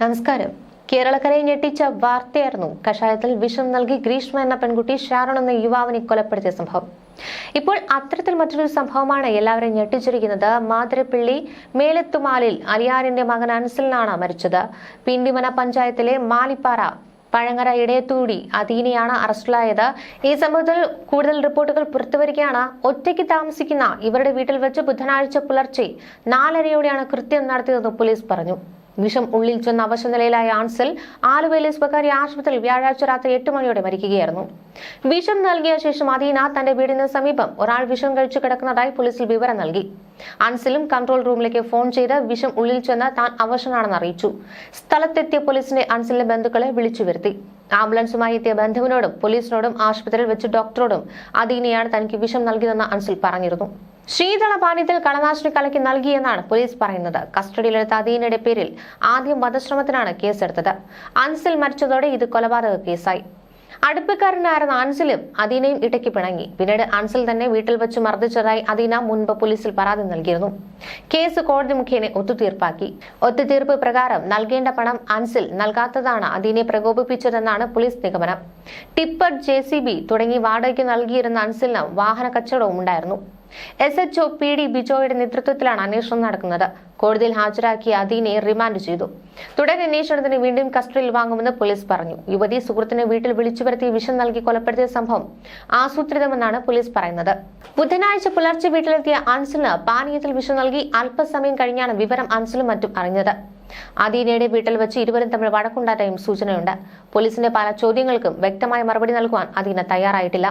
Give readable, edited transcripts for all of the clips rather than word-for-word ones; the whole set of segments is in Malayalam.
നമസ്കാരം. കേരളക്കരയെ ഞെട്ടിച്ച വാർത്തയായിരുന്നു കഷായത്തിൽ വിഷം നൽകി ഗ്രീഷ്മ എന്ന പെൺകുട്ടി ഷാരോൺ എന്ന യുവാവിനെ കൊലപ്പെടുത്തിയ സംഭവം. ഇപ്പോൾ അത്തരത്തിൽ മറ്റൊരു സംഭവമാണ് എല്ലാവരെയും ഞെട്ടിച്ചിരിക്കുന്നത്. മാതിരപ്പള്ളി മേലത്തുമാലിൽ അലിയാറിന്റെ മകൻ അൻസലിനാണ് മരിച്ചത്. പിണ്ടിമന പഞ്ചായത്തിലെ മാലിപ്പാറ പഴങ്ങര ഇടയത്തൂടി അദീനയാണ് അറസ്റ്റിലായത്. ഈ സംഭവത്തിൽ കൂടുതൽ റിപ്പോർട്ടുകൾ പുറത്തുവരികയാണ്. ഒറ്റയ്ക്ക് താമസിക്കുന്ന ഇവരുടെ വീട്ടിൽ വെച്ച് ബുധനാഴ്ച പുലർച്ചെ 4:30യോടെയാണ് കൃത്യം നടത്തിയതെന്ന് പോലീസ് പറഞ്ഞു. വിഷം ഉള്ളിൽ ചെന്ന അവശനിലയിലായ ആൻസൽ ആലുവയിലെ സ്വകാര്യ ആശുപത്രിയിൽ വ്യാഴാഴ്ച രാത്രി 8 മണിയോടെ മരിക്കുകയായിരുന്നു. വിഷം നൽകിയ ശേഷം അദീന തന്റെ വീടിന് സമീപം ഒരാൾ വിഷം കഴിച്ചു കിടക്കുന്നതായി പോലീസിൽ വിവരം നൽകി. അൻസലും കൺട്രോൾ റൂമിലേക്ക് ഫോൺ ചെയ്ത് വിഷം ഉള്ളിൽ ചെന്ന് താൻ അവശനാണെന്ന് അറിയിച്ചു. സ്ഥലത്തെത്തിയ പോലീസിന്റെ അൻസലിന്റെ ബന്ധുക്കളെ വിളിച്ചു വരുത്തി. ആംബുലൻസുമായി എത്തിയ ബന്ധുവിനോടും പോലീസിനോടും ആശുപത്രിയിൽ വെച്ച് ഡോക്ടറോടും അദീനയാണ് തനിക്ക് വിഷം നൽകിയതെന്ന് അൻസൽ പറഞ്ഞിരുന്നു. ശീതളപാനീയത്തിൽ കളനാശിനി കലക്കി നൽകിയെന്നാണ് പോലീസ് പറയുന്നത്. കസ്റ്റഡിയിലെടുത്ത അദീനയുടെ പേരിൽ ആദ്യം വധശ്രമത്തിനാണ് കേസെടുത്തത്. അൻസൽ മരിച്ചതോടെ ഇത് കൊലപാതക കേസായി. അടുപ്പക്കാരനായിരുന്ന അൻസലും അദീനയും ഇടയ്ക്ക് പിണങ്ങി. പിന്നീട് അൻസൽ തന്നെ വീട്ടിൽ വെച്ച് മർദ്ദിച്ചതായി അദീന മുൻപ് പോലീസിൽ പരാതി നൽകിയിരുന്നു. കേസ് കോടതി മുഖേന ഒത്തുതീർപ്പാക്കി. ഒത്തുതീർപ്പ് പ്രകാരം നൽകേണ്ട പണം അൻസൽ നൽകാത്തതാണ് അദീനയെ പ്രകോപിപ്പിച്ചതെന്നാണ് പോലീസ് നിഗമനം. ടിപ്പർ, JCB തുടങ്ങി വാടകയ്ക്ക് നൽകിയിരുന്ന അൻസലിന് വാഹന കച്ചവടവും ഉണ്ടായിരുന്നു. SHO PD ബിജോയുടെ നേതൃത്വത്തിലാണ് അന്വേഷണം നടക്കുന്നത്. കോടതിയിൽ ഹാജരാക്കിയ അദീനയെ റിമാൻഡ് ചെയ്തു. തുടരന്വേഷണത്തിന് വീണ്ടും കസ്റ്റഡിയിൽ വാങ്ങുമെന്ന് പോലീസ് പറഞ്ഞു. യുവതി സുഹൃത്തിനെ വീട്ടിൽ വിളിച്ചു വരുത്തി വിഷം നൽകി കൊലപ്പെടുത്തിയ സംഭവം ആസൂത്രിതമെന്നാണ് പോലീസ് പറയുന്നത്. ബുധനാഴ്ച പുലർച്ചെ വീട്ടിലെത്തിയ അൻസലിന് പാനീയത്തിൽ വിഷം നൽകി അല്പസമയം കഴിഞ്ഞാണ് വിവരം അൻസലും മറ്റും അറിഞ്ഞത്. അദീനയുടെ വീട്ടിൽ വെച്ച് ഇരുവരും തമ്മിൽ വഴക്കുണ്ടായതായും സൂചനയുണ്ട്. പോലീസിന്റെ പല ചോദ്യങ്ങൾക്കും വ്യക്തമായ മറുപടി നൽകുവാൻ അദീന തയ്യാറായിട്ടില്ല.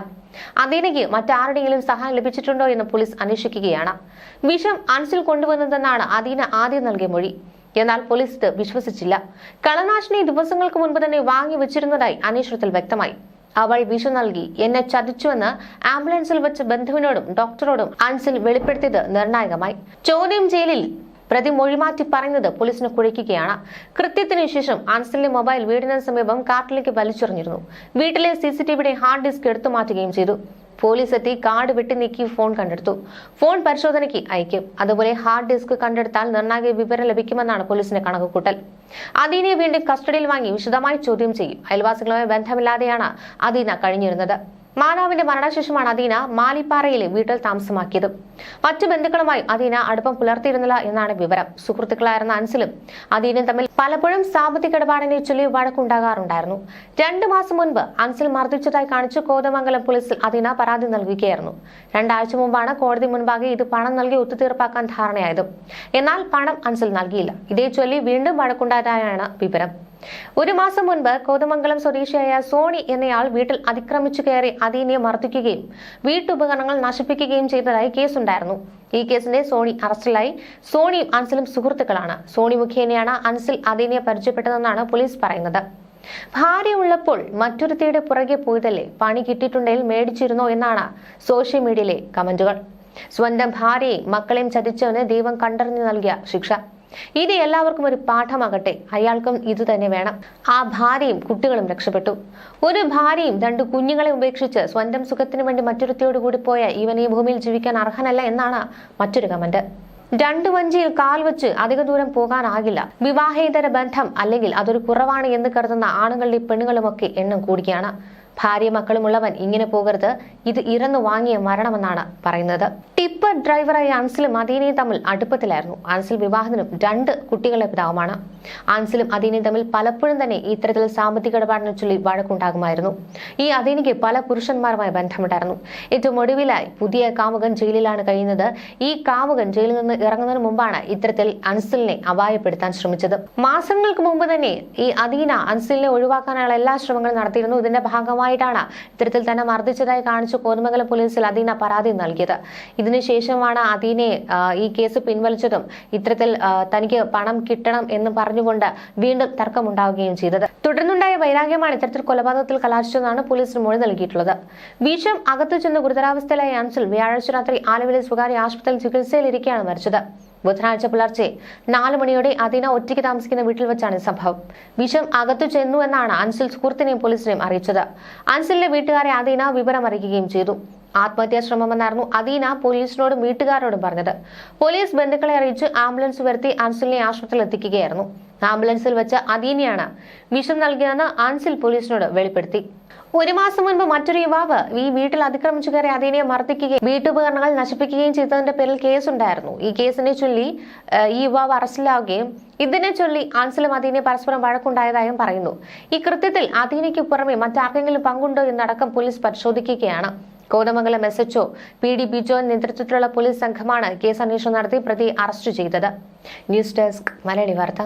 അദീനയ്ക്ക് മറ്റാരുടെയെങ്കിലും സഹായം ലഭിച്ചിട്ടുണ്ടോ എന്ന് പോലീസ് അന്വേഷിക്കുകയാണ്. വിഷം അൻസൽ കൊണ്ടുവന്നതെന്നാണ് അദീന ആദ്യം നൽകിയ മൊഴി. എന്നാൽ പോലീസ് ഇത് വിശ്വസിച്ചില്ല. കളനാശിനി ദിവസങ്ങൾക്ക് മുൻപ് തന്നെ വാങ്ങി വെച്ചിരുന്നതായി അന്വേഷണത്തിൽ വ്യക്തമായി. അവൾ വിഷം നൽകി എന്നെ ചതിച്ചുവെന്ന് ആംബുലൻസിൽ വെച്ച് ബന്ധുവിനോടും ഡോക്ടറോടും അൻസൽ വെളിപ്പെടുത്തിയത് നിർണായകമായി. ചോദ്യം ചെയ്യലിൽ പ്രതി മൊഴിമാറ്റി പറയുന്നത് പോലീസിനെ കുഴയ്ക്കുകയാണ്. കൃത്യത്തിന് ശേഷം അൻസലിന്റെ മൊബൈൽ വീടിന് സമീപം കാട്ടിലേക്ക് വലിച്ചെറിഞ്ഞിരുന്നു. വീട്ടിലെ CCTVയുടെ ഹാർഡ് ഡിസ്ക് എടുത്തു മാറ്റുകയും ചെയ്തു. പോലീസ് എത്തി കാർഡ് വെട്ടി നീക്കി ഫോൺ കണ്ടെടുത്തു. ഫോൺ പരിശോധനയ്ക്ക് അയക്കും. അതുപോലെ ഹാർഡ് ഡിസ്ക് കണ്ടെടുത്താൽ നിർണായക വിവരം ലഭിക്കുമെന്നാണ് പോലീസിന്റെ കണക്കുകൂട്ടൽ. അദീനയെ വീണ്ടും കസ്റ്റഡിയിൽ വാങ്ങി വിശദമായി ചോദ്യം ചെയ്യും. അയൽവാസികളുമായി ബന്ധമില്ലാതെയാണ് അദീന കഴിഞ്ഞിരുന്നത്. മാതാവിന്റെ മരണശേഷമാണ് അദീന മാലിപ്പാറയിലെ വീട്ടിൽ താമസമാക്കിയത്. മറ്റു ബന്ധുക്കളുമായി അദീന അടുപ്പം പുലർത്തിയിരുന്നില്ല എന്നാണ് വിവരം. സുഹൃത്തുക്കളായിരുന്ന അൻസലും അദീനയും തമ്മിൽ പലപ്പോഴും സാമ്പത്തിക ഇടപാടിനെ ചൊല്ലി വഴക്കുണ്ടാകാറുണ്ടായിരുന്നു. 2 മാസം മുൻപ് അൻസൽ മർദ്ദിച്ചതായി കാണിച്ച് കോതമംഗലം പോലീസിൽ അദീന പരാതി നൽകുകയായിരുന്നു. 2 ആഴ്ച മുമ്പാണ് കോടതി മുൻപാകെ ഇത് പണം നൽകി ഒത്തുതീർപ്പാക്കാൻ ധാരണയായത്. എന്നാൽ പണം അൻസൽ നൽകിയില്ല. ഇതേ ചൊല്ലി വീണ്ടും വഴക്കുണ്ടായതായാണ് വിവരം. 1 മാസം മുൻപ് കോതമംഗലം സ്വദേശിയായ സോണി എന്നയാൾ വീട്ടിൽ അതിക്രമിച്ചു കയറി അദീനയെ മർദ്ദിക്കുകയും വീട്ടുപകരണങ്ങൾ നശിപ്പിക്കുകയും ചെയ്തതായി കേസുണ്ടായിരുന്നു. ഈ കേസിന്റെ സോണി അറസ്റ്റിലായി. സോണിയും അൻസലും സുഹൃത്തുക്കളാണ്. സോണി മുഖേനയാണ് അൻസൽ അദീനയെ പരിചയപ്പെട്ടതെന്നാണ് പോലീസ് പറയുന്നത്. ഭാര്യ ഉള്ളപ്പോൾ മറ്റൊരുത്തിയുടെ പുറകെ പോയതല്ലേ, പണി കിട്ടിയിട്ടുണ്ടെങ്കിൽ മേടിച്ചിരുന്നോ എന്നാണ് സോഷ്യൽ മീഡിയയിലെ കമന്റുകൾ. സ്വന്തം ഭാര്യയെയും മക്കളെയും ചതിച്ചവന് ദൈവം കണ്ടറിഞ്ഞു നൽകിയ ശിക്ഷ. ഇത് എല്ലാവർക്കും ഒരു പാഠമാകട്ടെ. അയാൾക്കും ഇത് തന്നെ വേണം. ആ ഭാര്യയും കുട്ടികളും രക്ഷപ്പെട്ടു. ഒരു ഭാര്യയും 2 കുഞ്ഞുങ്ങളെ ഉപേക്ഷിച്ച് സ്വന്തം സുഖത്തിന് വേണ്ടി മറ്റൊരുത്തിയോട് കൂടി പോയ ഇവൻ ഈ ഭൂമിയിൽ ജീവിക്കാൻ അർഹനല്ല എന്നാണ് മറ്റൊരു കമന്റ്. 2 വഞ്ചിയിൽ കാൽ വെച്ച് അധിക ദൂരം പോകാനാകില്ല. വിവാഹേതര ബന്ധം അല്ലെങ്കിൽ അതൊരു കുറവാണ് എന്ന് കരുതുന്ന ആണുങ്ങളുടെ പെണ്ണുങ്ങളുമൊക്കെ എണ്ണം കൂടുകയാണ്. ഭാര്യ മക്കളുമുള്ളവൻ ഇങ്ങനെ പോകരുത്. ഇത് ഇറന്നു വാങ്ങിയ മരണമെന്നാണ് പറയുന്നത്. ടിപ്പർ ഡ്രൈവറായ അൻസലും അദീനയും തമ്മിൽ അടുപ്പത്തിലായിരുന്നു. അൻസൽ വിവാഹത്തിനും 2 കുട്ടികളുടെ പിതാവുമാണ്. അൻസലും അദീനയും തമ്മിൽ പലപ്പോഴും തന്നെ ഇത്തരത്തിൽ സാമ്പത്തിക ഇടപാടിനെ ചൊല്ലി വഴക്കുണ്ടാകുമായിരുന്നു. ഈ അദീനയ്ക്ക് പല പുരുഷന്മാരുമായി ബന്ധമുണ്ടായിരുന്നു. ഏറ്റവും ഒടുവിലായി പുതിയ കാമുകൻ ജയിലിലാണ് കഴിയുന്നത്. ഈ കാമുകൻ ജയിലിൽ നിന്ന് ഇറങ്ങുന്നതിന് മുമ്പാണ് ഇത്തരത്തിൽ അൻസലിനെ അപായപ്പെടുത്താൻ ശ്രമിച്ചത്. മാസങ്ങൾക്ക് മുമ്പ് തന്നെ ഈ അദീന അൻസലിനെ ഒഴിവാക്കാനുള്ള എല്ലാ ശ്രമങ്ങളും നടത്തിയിരുന്നു. ഇതിന്റെ ഭാഗമായിട്ടാണ് ഇത്തരത്തിൽ തന്നെ മർദ്ദിച്ചതായി കാണിച്ച് കോതമംഗലം പോലീസിൽ അദീന പരാതി നൽകിയത്. ഇതിനുശേഷമാണ് അദീനയെ ഈ കേസ് പിൻവലിച്ചതും ഇത്തരത്തിൽ തനിക്ക് പണം കിട്ടണം എന്ന് പറഞ്ഞുകൊണ്ട് വീണ്ടും തർക്കമുണ്ടാവുകയും ചെയ്തത്. തുടർന്നുണ്ടായ വൈരാഗ്യമാണ് ഇത്തരത്തിൽ കൊലപാതകത്തിൽ കലാശിച്ചതെന്നാണ് പോലീസിന് മൊഴി നൽകിയിട്ടുള്ളത്. വിഷം അകത്തു ചെന്ന് ഗുരുതരാവസ്ഥയിലായ അൻസൽ വ്യാഴാഴ്ച രാത്രി ആലുവയിലെ സ്വകാര്യ ആശുപത്രിയിൽ ചികിത്സയിലിരിക്കെയാണ് മരിച്ചത്. ബുധനാഴ്ച പുലർച്ചെ 4 മണിയോടെ അദീന ഒറ്റയ്ക്ക് താമസിക്കുന്ന വീട്ടിൽ വെച്ചാണ് സംഭവം. വിഷം അകത്തു ചെന്നു എന്നാണ് അൻസൽ സുഹൃത്തിനെയും പോലീസിനെയും അറിയിച്ചത്. അൻസലിന്റെ വീട്ടുകാരെ അദീന വിവരം അറിയിക്കുകയും ചെയ്തു. ആത്മഹത്യാ ശ്രമമെന്നായിരുന്നു അദീന പോലീസിനോടും വീട്ടുകാരോടും പറഞ്ഞത്. പോലീസ് ബന്ധുക്കളെ അറിയിച്ച് ആംബുലൻസ് വരുത്തി അൻസിലിനെ ആശുപത്രിയിൽ എത്തിക്കുകയായിരുന്നു. ആംബുലൻസിൽ വെച്ച് അദീനയാണ് വിഷം നൽകിയതെന്ന് അൻസിൽ പോലീസിനോട് വെളിപ്പെടുത്തി. 1 മാസം മുൻപ് മറ്റൊരു യുവാവ് ഈ വീട്ടിൽ അതിക്രമിച്ചു കയറി അദീനയെ മർദ്ദിക്കുകയും വീട്ടുപകരണങ്ങൾ നശിപ്പിക്കുകയും ചെയ്തതിന്റെ പേരിൽ കേസുണ്ടായിരുന്നു. ഈ കേസിനെ ചൊല്ലി ഈ യുവാവ് അറസ്റ്റിലാവുകയും ഇതിനെ ചൊല്ലി അൻസിലും അദീനയും പരസ്പരം വഴക്കുണ്ടായതായും പറയുന്നു. ഈ കൃത്യത്തിൽ അദീനയ്ക്ക് പുറമെ മറ്റാർക്കെങ്കിലും പങ്കുണ്ടോ എന്നടക്കം പോലീസ് പരിശോധിക്കുകയാണ്. കോതമംഗലം SHO PD ബിജോ നേതൃത്വത്തിലുള്ള പോലീസ് സംഘമാണ് കേസ് അന്വേഷണം നടത്തി പ്രതിയെ അറസ്റ്റ് ചെയ്തത്. ന്യൂസ് ഡെസ്ക് മലയാളി വാർത്ത.